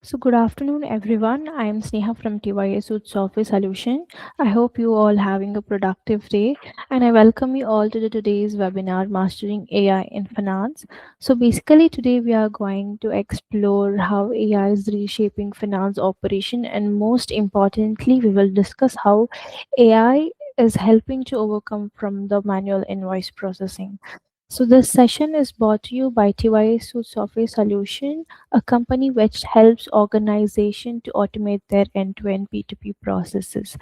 So good afternoon, everyone. I am Sneha from TYASuite Software Solution. I hope you all having a productive day, and I welcome you all to today's webinar, Mastering AI in Finance. So basically, today we are going to explore how AI is reshaping finance operation, and most importantly, we will discuss how AI is helping to overcome from the manual invoice processing. So this session is brought to you by TYASuite Software Solution, a company which helps organization to automate their end-to-end P2P processes.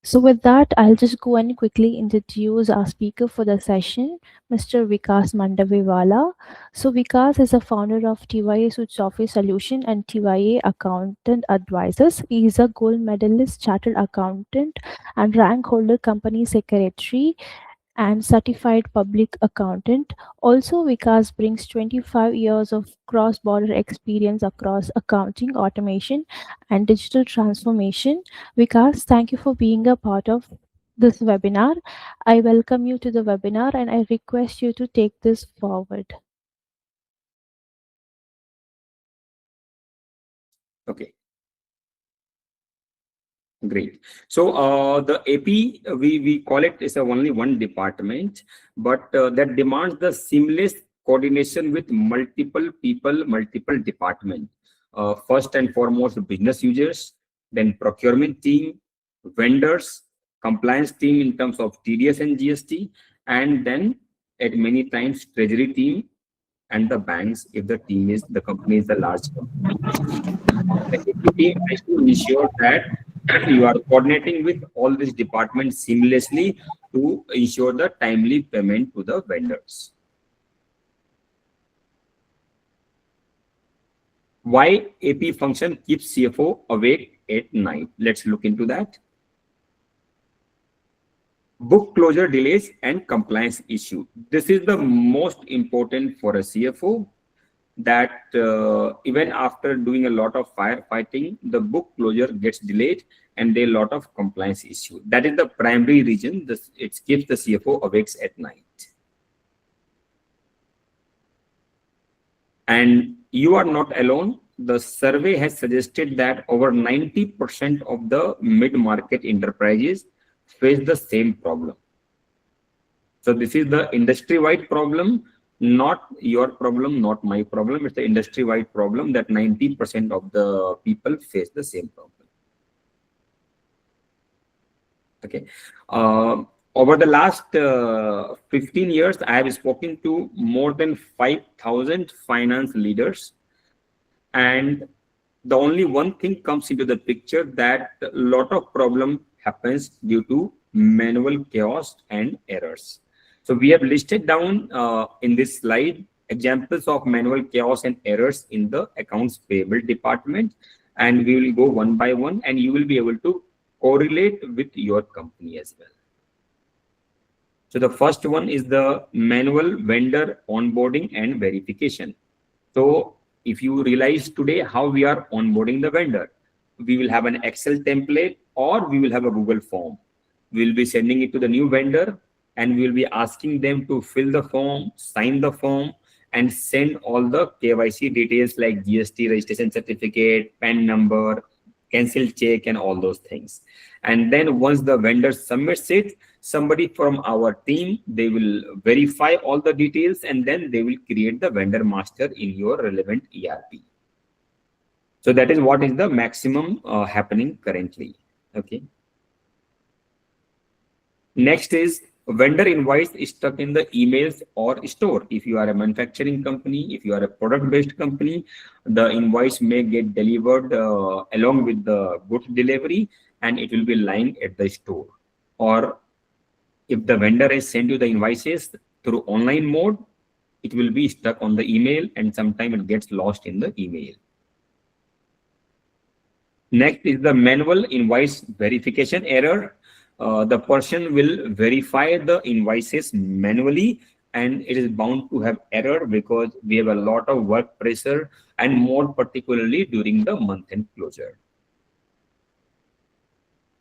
So with that, I'll just go and quickly introduce our speaker for the session, Mr. Vikas Mandavewala. So Vikas is a founder of TYASuite Software Solution and TYA Accountant Advisors. He is a gold medalist chartered accountant and rank holder company secretary and certified public accountant. Also, Vikas brings 25 years of cross border experience across accounting, automation, and digital transformation. Vikas, thank you for being a part of this webinar. I welcome you to the webinar and I request you to take this forward. Okay, great. So the AP, we call it is only one department, but that demands the seamless coordination with multiple people, multiple department. First and foremost, business users, then procurement team, vendors, compliance team in terms of TDS and GST, and then at many times treasury team and the banks if the company is the large company. The AP team has to ensure that you are coordinating with all these departments seamlessly to ensure the timely payment to the vendors. Why AP function keeps CFO awake at night? Let's look into that. Book closure delays and compliance issue. This is the most important for a CFO, that even after doing a lot of firefighting, the book closure gets delayed and there are a lot of compliance issue. That is the primary reason it keeps the CFO awake at night. And you are not alone. The survey has suggested that over 90% of the mid-market enterprises face the same problem. So this is the industry-wide problem, not your problem, not my problem. It's the industry-wide problem that 90% of the people face the same problem. Okay. Over the last 15 years, I have spoken to more than 5,000 finance leaders. And the only one thing comes into the picture, that a lot of problem happens due to manual chaos and errors. So we have listed down in this slide examples of manual chaos and errors in the accounts payable department, and we will go one by one and you will be able to correlate with your company as well. So the first one is the manual vendor onboarding and verification. So if you realize today how we are onboarding the vendor, we will have an Excel template or we will have a Google form. We'll be sending it to the new vendor and we'll be asking them to fill the form, sign the form, and send all the KYC details like GST registration certificate, PAN number, cancel check, and all those things. And then once the vendor submits it, somebody from our team, they will verify all the details and then they will create the vendor master in your relevant ERP. So that is what is the maximum happening currently. Okay. Next is vendor invoice is stuck in the emails or store. If you are a manufacturing company, if you are a product-based company, the invoice may get delivered along with the goods delivery and it will be lying at the store. Or if the vendor has sent you the invoices through online mode, it will be stuck on the email and sometimes it gets lost in the email. Next is the manual invoice verification error. The person will verify the invoices manually and it is bound to have error because we have a lot of work pressure and more particularly during the month-end closure.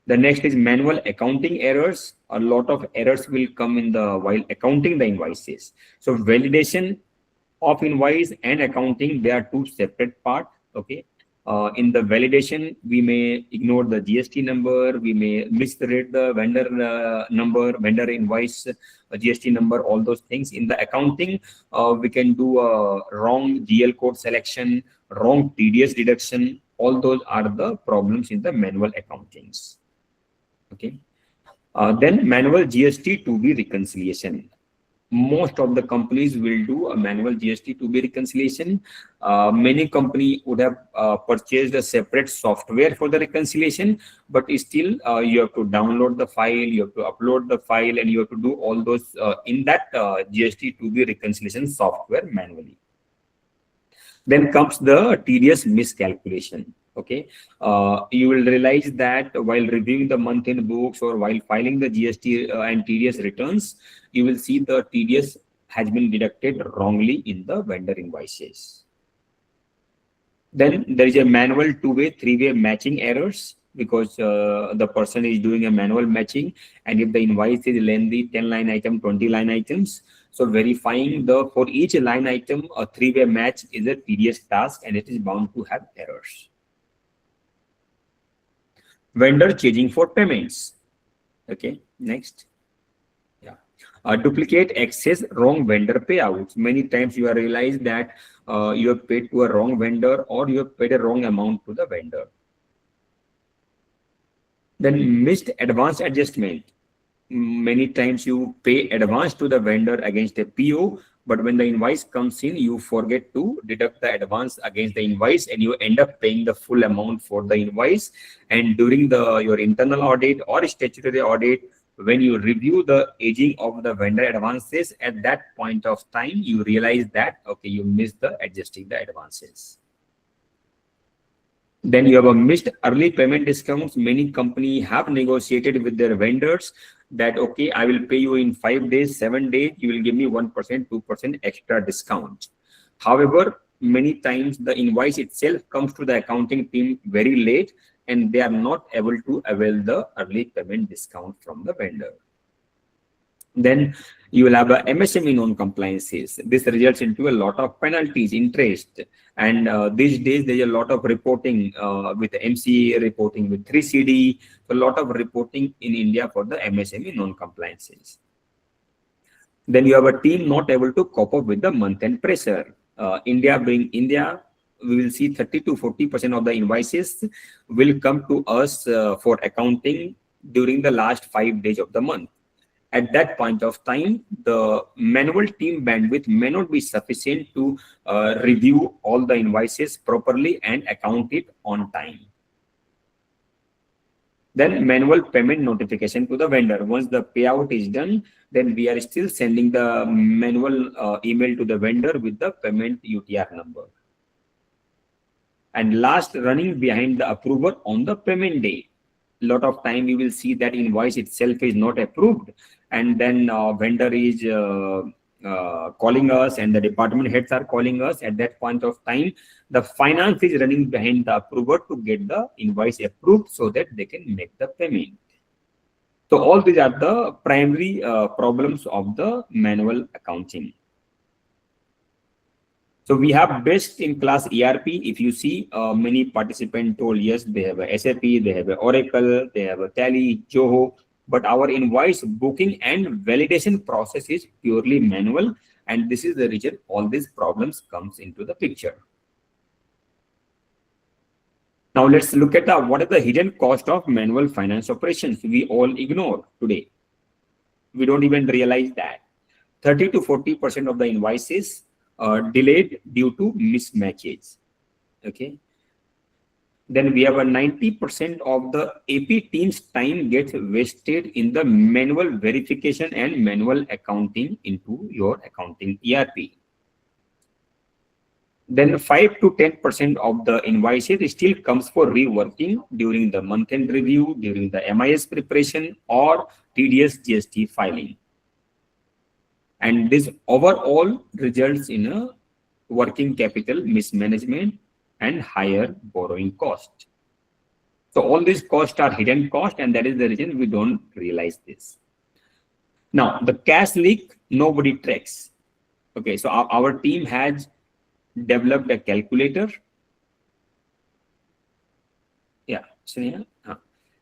The next is manual accounting errors. A lot of errors will come in while accounting the invoices. So validation of invoice and accounting, they are two separate parts. Okay. In the validation, we may ignore the GST number, we may misread the vendor number, vendor invoice, GST number, all those things. In the accounting, we can do a wrong GL code selection, wrong TDS deduction. All those are the problems in the manual accountings. Okay. Then manual GST to be reconciliation. Most of the companies will do a manual GST to be reconciliation. Many company would have purchased a separate software for the reconciliation, but still you have to download the file, you have to upload the file, and you have to do all those in that GST to be reconciliation software manually. Then comes the tedious miscalculation. Okay, you will realize that while reviewing the month-end books or while filing the GST and TDS returns, you will see the TDS has been deducted wrongly in the vendor invoices. Then there is a manual two-way, three-way matching errors because the person is doing a manual matching, and if the invoice is lengthy, 10-line item, 20-line items, so verifying for each line item, a three-way match is a tedious task, and it is bound to have errors. Vendor changing for payments. Okay, next. Yeah. Duplicate excess wrong vendor payouts. Many times you have realized that you have paid to a wrong vendor or you have paid a wrong amount to the vendor. Then missed advance adjustment. Many times you pay advance to the vendor against a PO, but when the invoice comes in, you forget to deduct the advance against the invoice, and you end up paying the full amount for the invoice. And during your internal audit or statutory audit, when you review the aging of the vendor advances, at that point of time, you realize that, okay, you missed the adjusting the advances. Then you have a missed early payment discounts. Many companies have negotiated with their vendors that, okay, I will pay you in 5 days, 7 days, you will give me 1%, 2% extra discount. However, many times the invoice itself comes to the accounting team very late, and they are not able to avail the early payment discount from the vendor. Then you will have a MSME non-compliances. This results into a lot of penalties, interest. And these days, there's a lot of reporting with MCA reporting with 3CD. So a lot of reporting in India for the MSME non-compliances. Then you have a team not able to cope up with the month-end pressure. India being India, we will see 30 to 40% of the invoices will come to us for accounting during the last 5 days of the month. At that point of time, the manual team bandwidth may not be sufficient to review all the invoices properly and account it on time. Then manual payment notification to the vendor. Once the payout is done, then we are still sending the manual email to the vendor with the payment UTR number. And last, running behind the approval on the payment day. A lot of time you will see that invoice itself is not approved, and then vendor is calling us and the department heads are calling us. At that point of time, the finance is running behind the approval to get the invoice approved so that they can make the payment. So all these are the primary problems of the manual accounting. So we have best in class ERP. If you see, many participants told yes, they have a SAP, they have a Oracle, they have a Tally, Zoho, but our invoice booking and validation process is purely manual, and this is the reason all these problems comes into the picture. Now let's look at what is the hidden cost of manual finance operations we all ignore today. We don't even realize that 30 to 40% of the invoices delayed due to mismatches. Okay. Then we have a 90% of the AP team's time gets wasted in the manual verification and manual accounting into your accounting ERP. Then 5 to 10% of the invoices still comes for reworking during the month-end review, during the MIS preparation, or TDS GST filing. And this overall results in a working capital mismanagement and higher borrowing cost. So all these costs are hidden costs, and that is the reason we don't realize this. Now, the cash leak, nobody tracks. Okay, so our team has developed a calculator Sneha?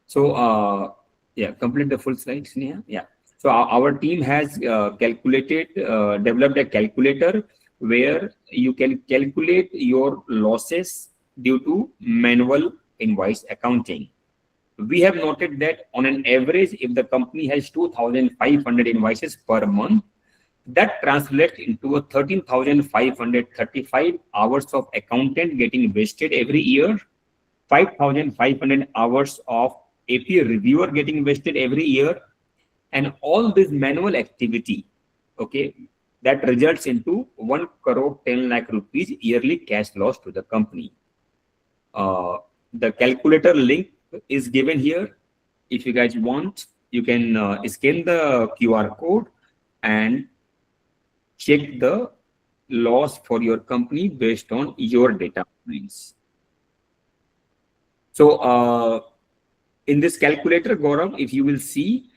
So, yeah, complete the full slide, Sneha. Yeah. So our team has developed a calculator where you can calculate your losses due to manual invoice accounting. We have noted that on an average, if the company has 2,500 invoices per month, that translates into a 13,535 hours of accountant getting wasted every year, 5,500 hours of AP reviewer getting wasted every year, and all this manual activity, okay, that results into 1 crore 10 lakh rupees yearly cash loss to the company. The calculator link is given here. If you guys want, you can scan the QR code and check the loss for your company based on your data points. So in this calculator, Gaurav, if you will see,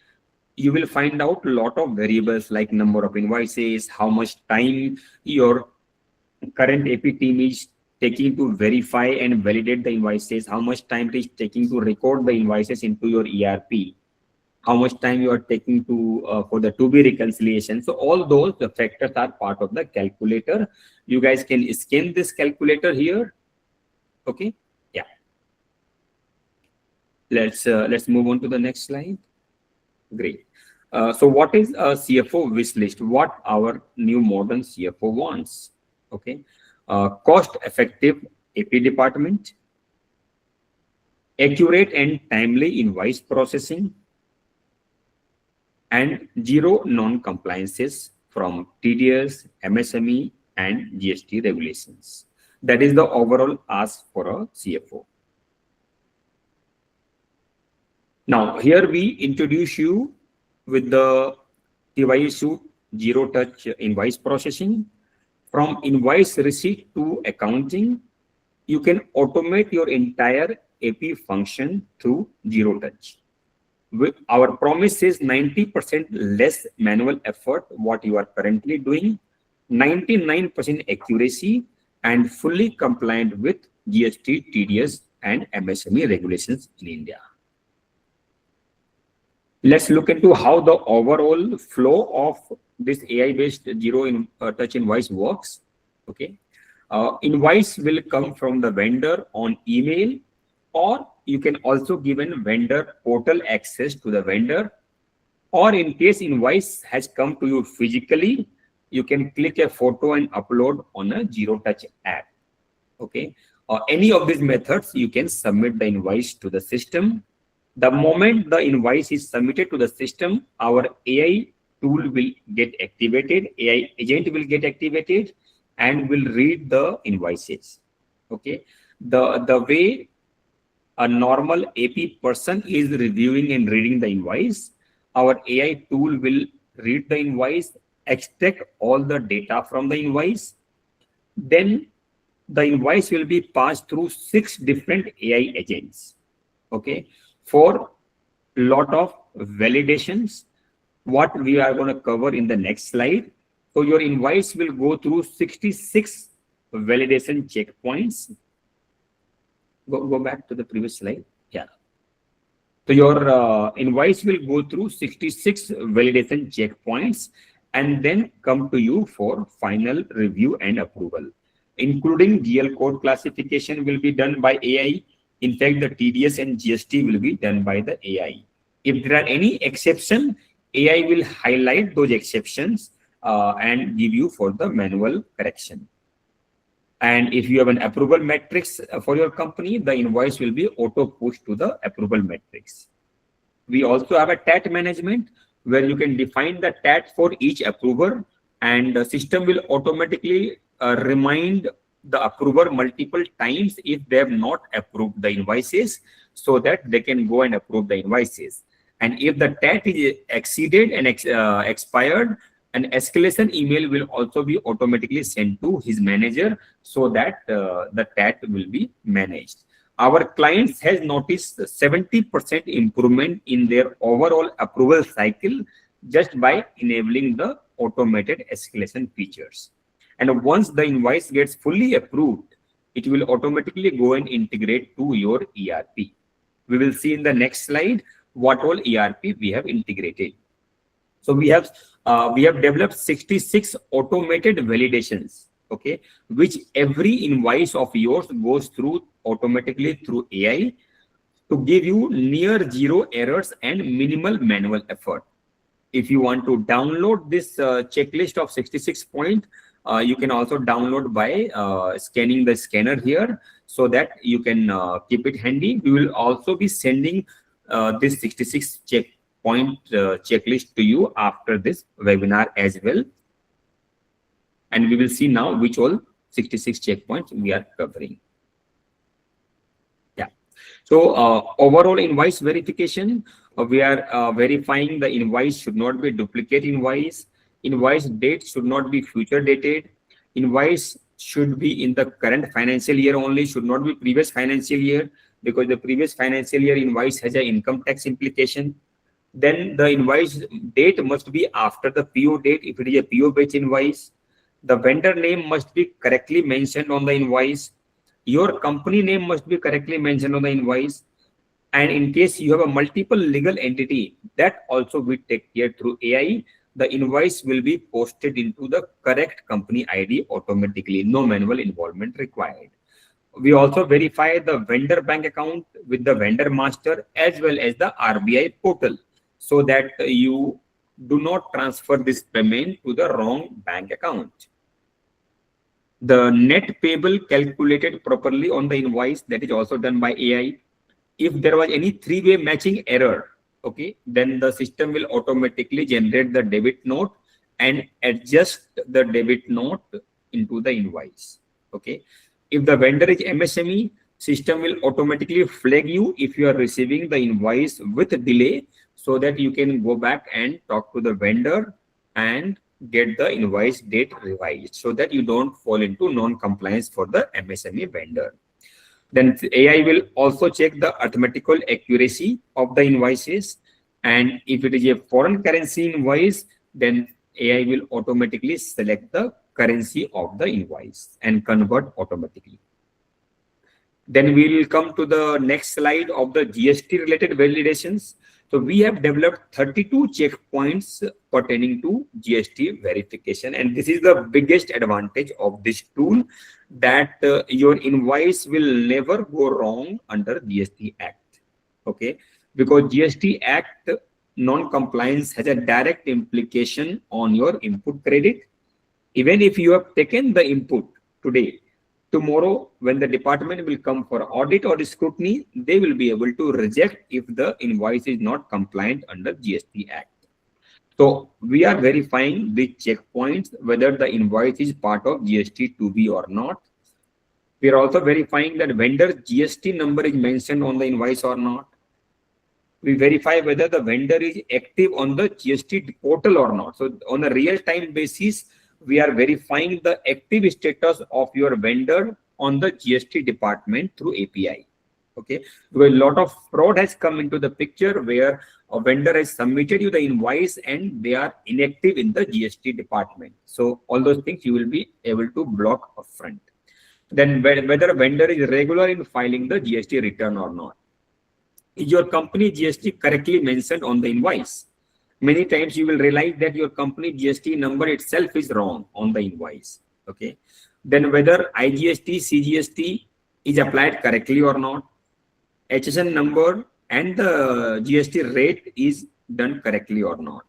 you will find out a lot of variables like number of invoices, how much time your current AP team is taking to verify and validate the invoices, how much time it is taking to record the invoices into your ERP, how much time you are taking to for the to be reconciliation. So all those the factors are part of the calculator. You guys can scan this calculator here. Okay, yeah. Let's move on to the next slide. Great. So what is a CFO wish list? What our new modern CFO wants? Okay. Cost-effective AP department, accurate and timely invoice processing, and zero non-compliances from TDS, MSME, and GST regulations. That is the overall ask for a CFO. Now, here we introduce you with the TYASuite ZeroTouch invoice processing. From invoice receipt to accounting, you can automate your entire AP function through ZeroTouch. Our promise is 90% less manual effort, what you are currently doing, 99% accuracy, and fully compliant with GST, TDS, and MSME regulations in India. Let's look into how the overall flow of this AI-based zero-touch invoice works. Okay, invoice will come from the vendor on email, or you can also give a vendor portal access to the vendor, or in case invoice has come to you physically, you can click a photo and upload on a ZeroTouch app. Okay, any of these methods you can submit the invoice to the system. The moment the invoice is submitted to the system, our AI tool will get activated, AI agent will get activated, and will read the invoices. Okay, the way a normal AP person is reviewing and reading the invoice, our AI tool will read the invoice, extract all the data from the invoice, then the invoice will be passed through 6 different AI agents. Okay, for lot of validations, what we are going to cover in the next slide. So your invoice will go through 66 validation checkpoints. Go back to the previous slide. Yeah. So your invoice will go through 66 validation checkpoints and then come to you for final review and approval, including GL code classification will be done by AI. In fact, the TDS and GST will be done by the AI. If there are any exception, AI will highlight those exceptions and give you for the manual correction. And if you have an approval matrix for your company, the invoice will be auto pushed to the approval matrix. We also have a TAT management where you can define the TAT for each approver, and the system will automatically remind the approver multiple times if they have not approved the invoices, so that they can go and approve the invoices. And if the TAT is exceeded and expired, an escalation email will also be automatically sent to his manager, so that the TAT will be managed. Our clients has noticed 70% improvement in their overall approval cycle just by enabling the automated escalation features. And once the invoice gets fully approved, it will automatically go and integrate to your ERP. We will see in the next slide what all ERP we have integrated. So we have developed 66 automated validations, okay, which every invoice of yours goes through automatically through AI to give you near zero errors and minimal manual effort. If you want to download this checklist of 66 points, you can also download by scanning the scanner here, so that you can keep it handy. We will also be sending this 66 checkpoint checklist to you after this webinar as well. And we will see now which all 66 checkpoints we are covering. Yeah. So overall invoice verification, we are verifying the invoice should not be duplicate invoice. Invoice date should not be future dated. Invoice should be in the current financial year only, should not be previous financial year, because the previous financial year invoice has an income tax implication. Then the invoice date must be after the PO date if it is a PO based invoice. The vendor name must be correctly mentioned on the invoice. Your company name must be correctly mentioned on the invoice. And in case you have a multiple legal entity, that also we take care through AI. The invoice will be posted into the correct company ID automatically, no manual involvement required. We also verify the vendor bank account with the vendor master as well as the RBI portal, so that you do not transfer this payment to the wrong bank account. The net payable calculated properly on the invoice, that is also done by AI. If there was any three-way matching error, okay, then the system will automatically generate the debit note and adjust the debit note into the invoice. Okay. If the vendor is MSME, system will automatically flag you if you are receiving the invoice with delay, so that you can go back and talk to the vendor and get the invoice date revised, so that you don't fall into non-compliance for the MSME vendor. Then AI will also check the arithmetical accuracy of the invoices. And if it is a foreign currency invoice, then AI will automatically select the currency of the invoice and convert automatically. Then we will come to the next slide of the GST related validations. So we have developed 32 checkpoints pertaining to GST verification. And this is the biggest advantage of this tool, that your invoice will never go wrong under GST Act. Okay, because GST Act non-compliance has a direct implication on your input credit. Even if you have taken the input today, tomorrow when the department will come for audit or scrutiny, they will be able to reject if the invoice is not compliant under GST Act. So we are verifying the checkpoints whether the invoice is part of GST 2B or not. We are also verifying that vendor GST number is mentioned on the invoice or not. We verify whether the vendor is active on the GST portal or not. So on a real-time basis, we are verifying the active status of your vendor on the GST department through API. Okay, because a lot of fraud has come into the picture where a vendor has submitted you the invoice and they are inactive in the GST department. So all those things you will be able to block upfront. Then whether a vendor is regular in filing the GST return or not. Is your company GST correctly mentioned on the invoice? Many times you will realize that your company GST number itself is wrong on the invoice. Okay. Then whether IGST, CGST is applied correctly or not. HSN number and the GST rate is done correctly or not.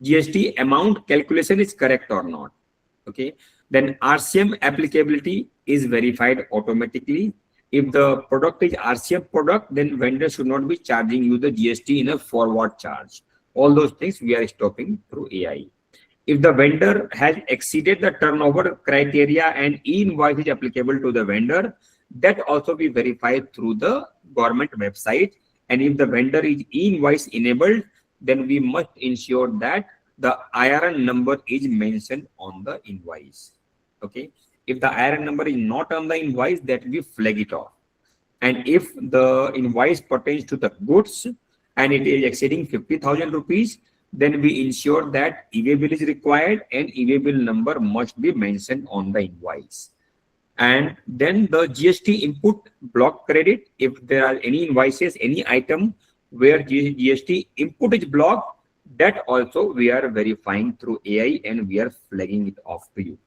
GST amount calculation is correct or not. Okay. Then RCM applicability is verified automatically. If the product is RCM product, then vendor should not be charging you the GST in a forward charge. All those things we are stopping through AI. If the vendor has exceeded the turnover criteria and e-invoice is applicable to the vendor, that also be verified through the government website. And if the vendor is e-invoice enabled, then we must ensure that the IRN number is mentioned on the invoice. Okay. If the IRN number is not on the invoice, that we flag it off. And if the invoice pertains to the goods and it is exceeding 50,000 rupees, then we ensure that e-way bill is required and e-way bill number must be mentioned on the invoice. And then the GST input block credit. If there are any invoices, any item where GST input is blocked, that also we are verifying through AI and we are flagging it off to you.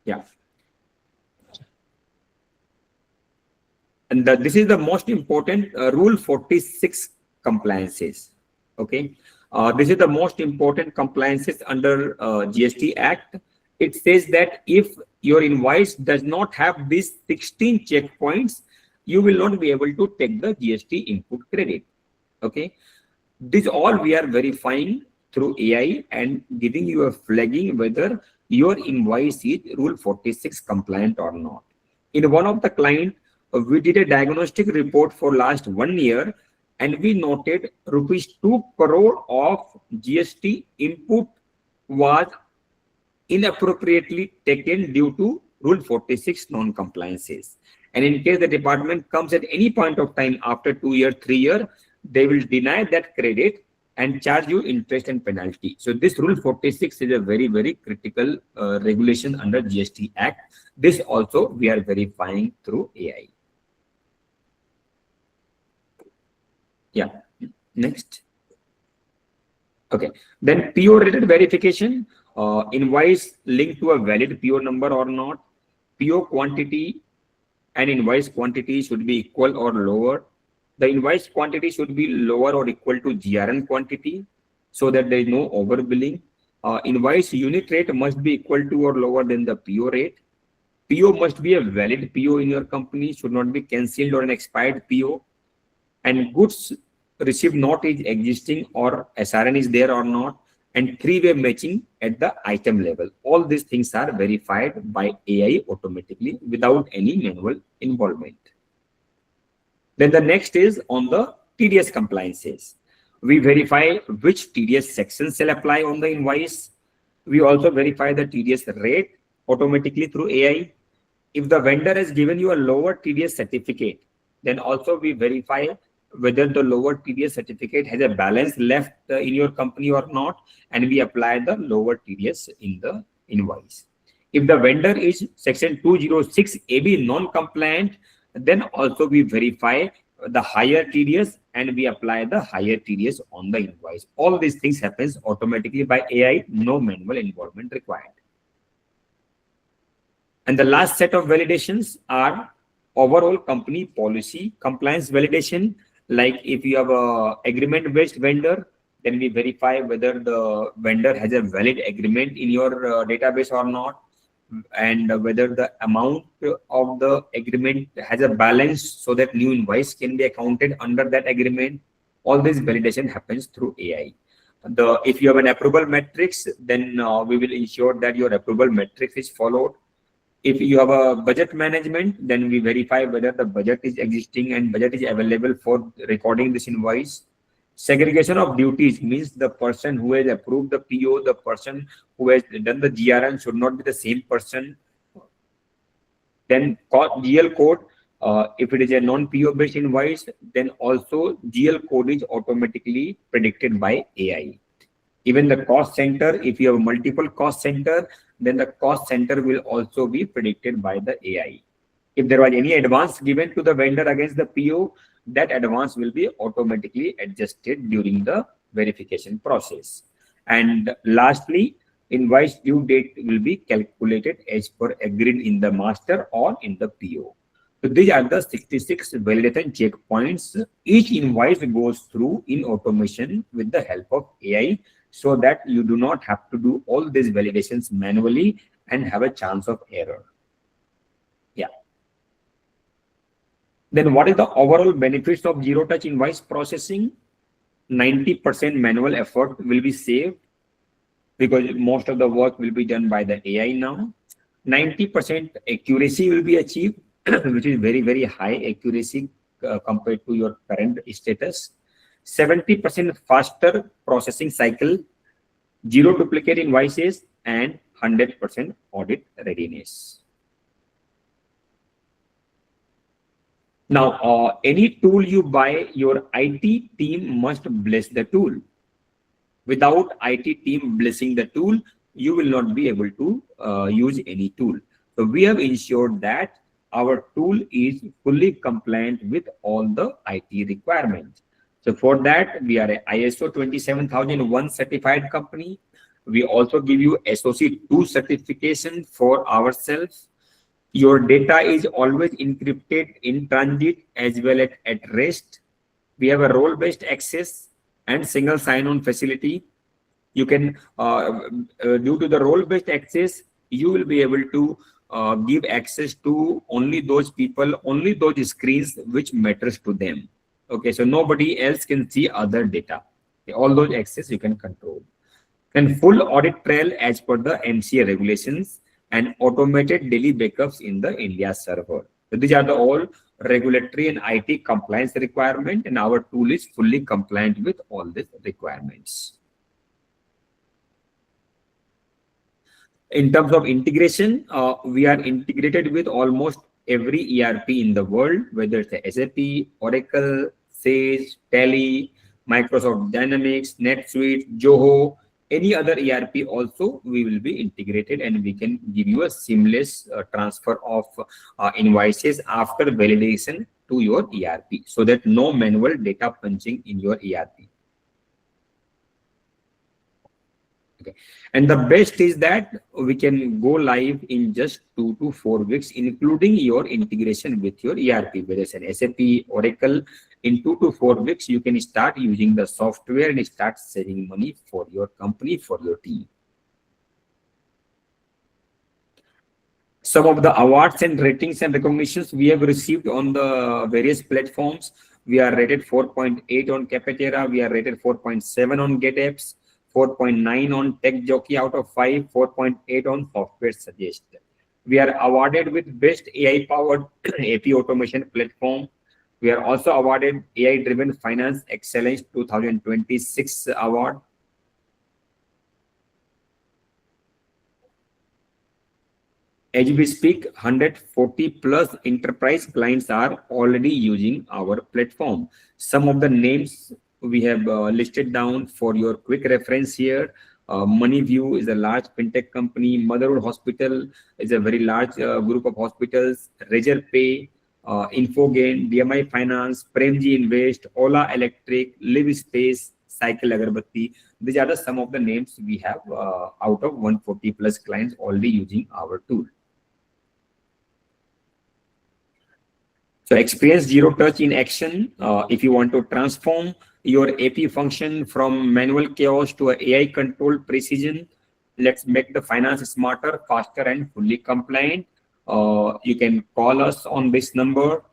Yeah. And this is the most important rule 46 compliances. Okay. This is the most important compliances under GST Act. It says that if your invoice does not have these 16 checkpoints, you will not be able to take the GST input credit. Okay. This all we are verifying through AI and giving you a flagging whether your invoice is Rule 46 compliant or not. In one of the client, we did a diagnostic report for last 1 year and we noted rupees 2 crore of GST input was inappropriately taken due to Rule 46 non-compliances. And in case the department comes at any point of time after 2 years, 3 years, they will deny that credit and charge you interest and penalty. So this Rule 46 is a very, very critical regulation under GST Act. This also we are verifying through AI. Yeah, next. Okay, then PO related verification, invoice linked to a valid PO number or not, PO quantity and invoice quantity should be equal or lower. The invoice quantity should be lower or equal to GRN quantity so that there is no overbilling. Invoice unit rate must be equal to or lower than the PO rate. PO must be a valid PO in your company, should not be cancelled or an expired PO. And goods received not is existing or SRN is there or not. And three-way matching at the item level. All these things are verified by AI automatically without any manual involvement. Then the next is on the TDS compliances. We verify which TDS sections shall apply on the invoice. We also verify the TDS rate automatically through AI. If the vendor has given you a lower TDS certificate, then also we verify whether the lower TDS certificate has a balance left in your company or not, and we apply the lower TDS in the invoice. If the vendor is section 206 AB non-compliant, then also we verify the higher TDS and we apply the higher TDS on the invoice. All these things happens automatically by AI, no manual involvement required. And the last set of validations are overall company policy compliance validation. Like if you have a agreement-based vendor, then we verify whether the vendor has a valid agreement in your database or not, and whether the amount of the agreement has a balance so that new invoice can be accounted under that agreement. All this validation happens through AI. If you have an approval matrix, then we will ensure that your approval matrix is followed. If you have a budget management, then we verify whether the budget is existing and budget is available for recording this invoice. Segregation of duties means the person who has approved the PO, the person who has done the GRN should not be the same person. Then GL code, if it is a non-PO based invoice, then also GL code is automatically predicted by AI. Even the cost center, if you have multiple cost center, then the cost center will also be predicted by the AI. If there was any advance given to the vendor against the PO, that advance will be automatically adjusted during the verification process. And lastly, invoice due date will be calculated as per agreed in the master or in the PO. So these are the 66 validation checkpoints. Each invoice goes through in automation with the help of AI, so that you do not have to do all these validations manually and have a chance of error. Yeah. Then what is the overall benefits of zero touch invoice processing? 90% manual effort will be saved because most of the work will be done by the AI now. 90% accuracy will be achieved, which is very, very high accuracy compared to your current status. 70% faster processing cycle, 0 duplicate invoices, and 100% audit readiness. Now, any tool you buy, your IT team must bless the tool. Without IT team blessing the tool, you will not be able to use any tool. So we have ensured that our tool is fully compliant with all the IT requirements. So for that, we are a ISO 27001 certified company. We also give you SOC 2 certification for ourselves. Your data is always encrypted in transit as well as at rest. We have a role-based access and single sign-on facility. You can, due to the role-based access, you will be able to give access to only those people, only those screens which matters to them. Okay, so nobody else can see other data. Okay, all those access you can control. Then full audit trail as per the MCA regulations and automated daily backups in the India server. So these are the all regulatory and IT compliance requirement, and our tool is fully compliant with all these requirements. In terms of integration, we are integrated with almost every ERP in the world, whether it's SAP, Oracle, Sage, Tally, Microsoft Dynamics, NetSuite, Zoho, any other ERP also we will be integrated, and we can give you a seamless transfer of invoices after validation to your ERP, so that no manual data punching in your ERP. Okay. And the best is that we can go live in just 2 to 4 weeks, including your integration with your ERP, whether it's an SAP, Oracle. In 2 to 4 weeks, you can start using the software and start saving money for your company, for your team. Some of the awards and ratings and recognitions we have received on the various platforms. We are rated 4.8 on Capetera. We are rated 4.7 on GetApps. 4.9 on Tech Jockey out of 5, 4.8 on Software Suggest. We are awarded with Best AI-powered AP Automation Platform. We are also awarded AI-Driven Finance Excellence 2026 Award. As we speak, 140 plus enterprise clients are already using our platform. Some of the names we have listed down for your quick reference here. MoneyView is a large fintech company. Motherhood Hospital is a very large group of hospitals. Razorpay, Infogain, DMI Finance, Premji Invest, Ola Electric, Live Space, Cycle Agarbatti. These are some of the names we have out of 140 plus clients already using our tool. So experience Zero Touch in action. If you want to transform your AP function from manual chaos to an AI controlled precision, let's make the finance smarter, faster, and fully compliant. You can call us on this number.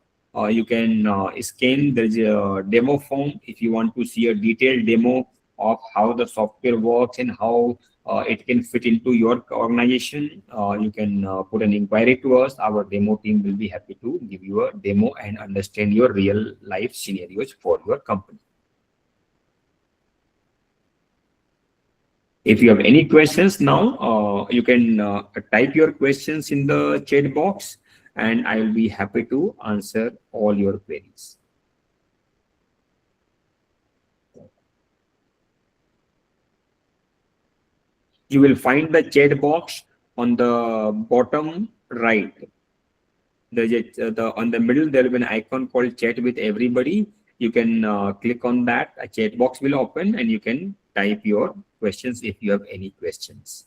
You can scan the demo form if you want to see a detailed demo of how the software works and how it can fit into your organization. You can put an inquiry to us. Our demo team will be happy to give you a demo and understand your real life scenarios for your company. If you have any questions now, you can type your questions in the chat box, and I will be happy to answer all your queries. You will find the chat box on the bottom right. On the middle, there will be an icon called chat with everybody. You can click on that. A chat box will open and you can type your questions if you have any questions.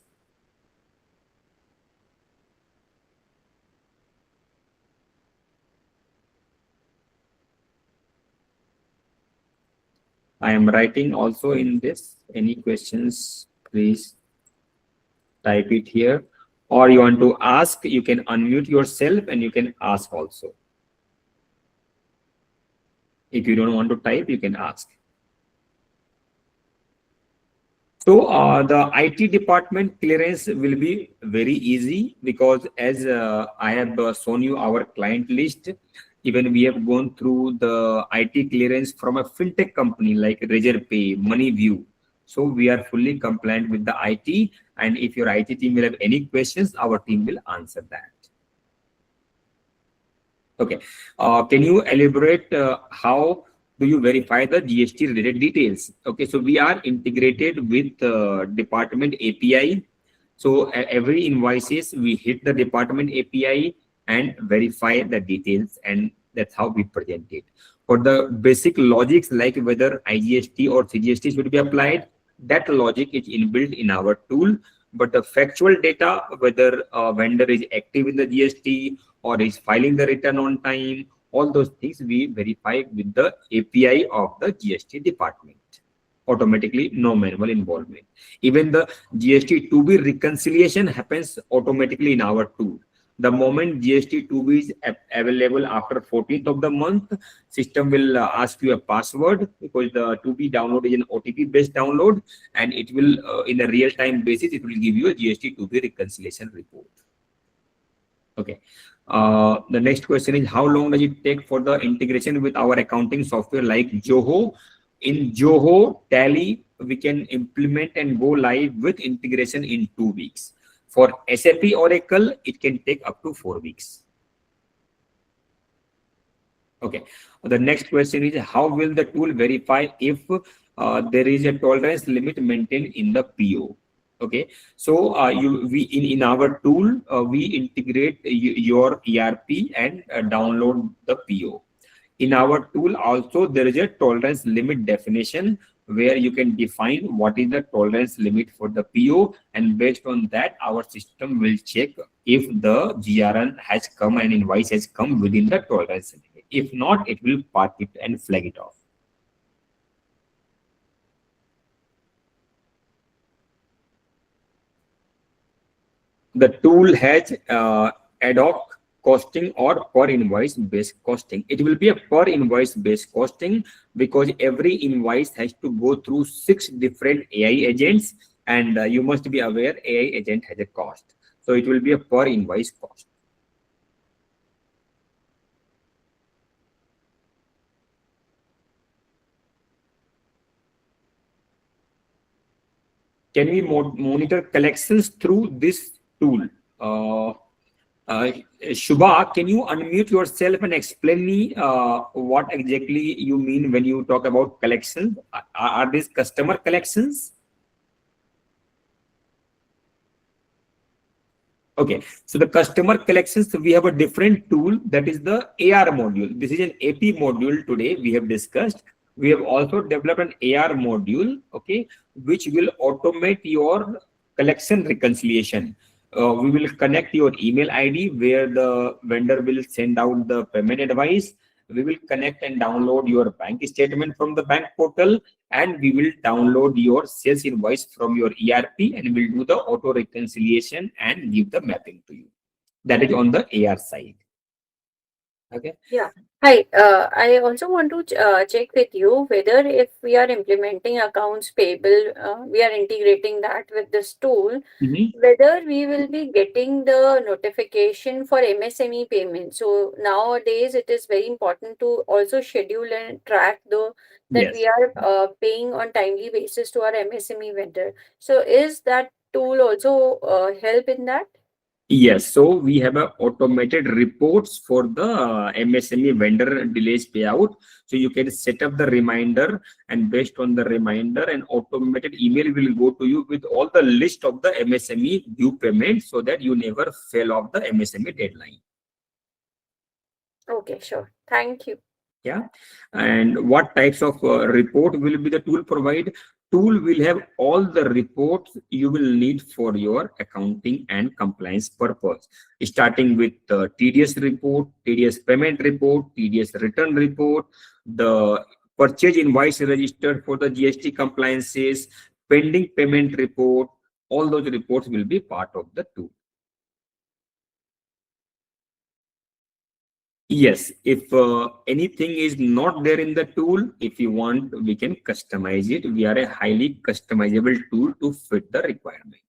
I am writing also in this. Any questions, please type it here. Or you want to ask, you can unmute yourself and you can ask also. If you don't want to type, you can ask. So the IT department clearance will be very easy, because as I have shown you our client list, even we have gone through the IT clearance from a fintech company like Razorpay, MoneyView. So we are fully compliant with the IT, and if your IT team will have any questions, our team will answer that. Okay, can you elaborate how do you verify the GST related details? Okay, so we are integrated with department API. So every invoices we hit the department API and verify the details, and that's how we present it. For the basic logics like whether IGST or CGST should be applied, that logic is inbuilt in our tool. But the factual data, whether a vendor is active in the GST or is filing the return on time, all those things we verify with the API of the GST department automatically, no manual involvement. Even the GST 2B reconciliation happens automatically in our tool. The moment GST 2B is available after 14th of the month, system will ask you a password, because the 2B download is an OTP based download, and it will, in a real time basis, it will give you a GST 2B reconciliation report. Okay. The next question is, how long does it take for the integration with our accounting software like Zoho? In Zoho, Tally, we can implement and go live with integration in 2 weeks. For SAP Oracle, it can take up to 4 weeks. Okay. The next question is, how will the tool verify if there is a tolerance limit maintained in the PO? Okay. So in our tool, we integrate your ERP and download the PO. In our tool also, there is a tolerance limit definition where you can define what is the tolerance limit for the PO, and based on that, our system will check if the GRN has come and invoice has come within the tolerance limit. If not, it will park it and flag it off. The tool has ad hoc costing or per invoice based costing. It will be a per invoice based costing, because every invoice has to go through 6 different AI agents, and you must be aware AI agent has a cost. So it will be a per invoice cost. Can we monitor collections through this tool? Uh, uh, Shubha, can you unmute yourself and explain me what exactly you mean when you talk about collections? Are these customer collections? Okay, so the customer collections, we have a different tool, that is the AR module. This is an AP module today we have discussed. We have also developed an AR module, okay, which will automate your collection reconciliation. We will connect your email ID where the vendor will send out the payment advice. We will connect and download your bank statement from the bank portal, and we will download your sales invoice from your ERP, and we'll do the auto reconciliation and give the mapping to you. That is on the AR side. Okay. Yeah. Hi. I also want to check with you whether if we are implementing accounts payable, we are integrating that with this tool, Mhm. whether we will be getting the notification for MSME payment. So nowadays it is very important to also schedule and track the that Yes. we are paying on timely basis to our MSME vendor. So is that tool also help in that? Yes, so we have a automated reports for the MSME vendor delays payout. So you can set up the reminder, and based on the reminder, an automated email will go to you with all the list of the MSME due payment, so that you never fail off the MSME deadline. Okay, sure. Thank you. Yeah. And what types of report will be the tool provide? Tool will have all the reports you will need for your accounting and compliance purpose, starting with the TDS report, TDS payment report, TDS return report, the purchase invoice registered for the GST compliances, pending payment report. All those reports will be part of the tool. Yes, if anything is not there in the tool, if you want, we can customize it. We are a highly customizable tool to fit the requirement.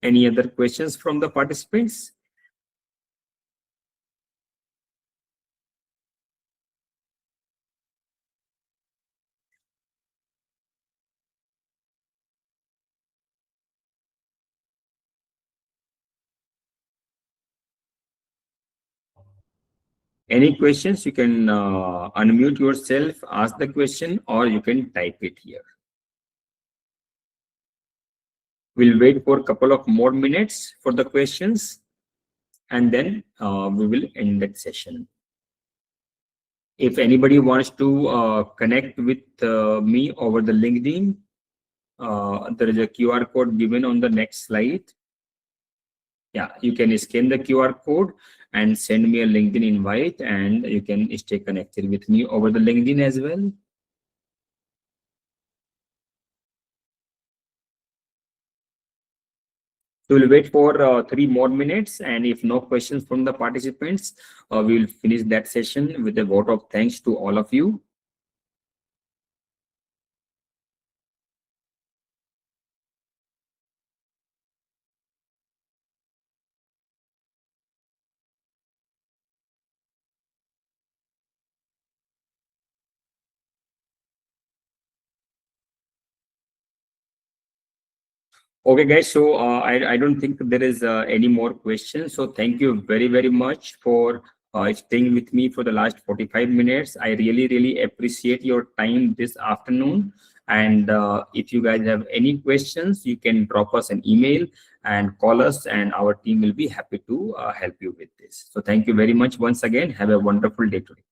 Any other questions from the participants? Any questions, you can unmute yourself, ask the question, or you can type it here. We'll wait for a couple of more minutes for the questions, and then we will end that session. If anybody wants to connect with me over the LinkedIn, there is a QR code given on the next slide. Yeah, you can scan the QR code and send me a LinkedIn invite, and you can stay connected with me over the LinkedIn as well. So we'll wait for 3 more minutes, and if no questions from the participants, we will finish that session with a vote of thanks to all of you. Okay, guys. So I don't think there is any more questions. So thank you very, very much for staying with me for the last 45 minutes. I really, really appreciate your time this afternoon. And if you guys have any questions, you can drop us an email and call us, and our team will be happy to help you with this. So thank you very much once again. Have a wonderful day today.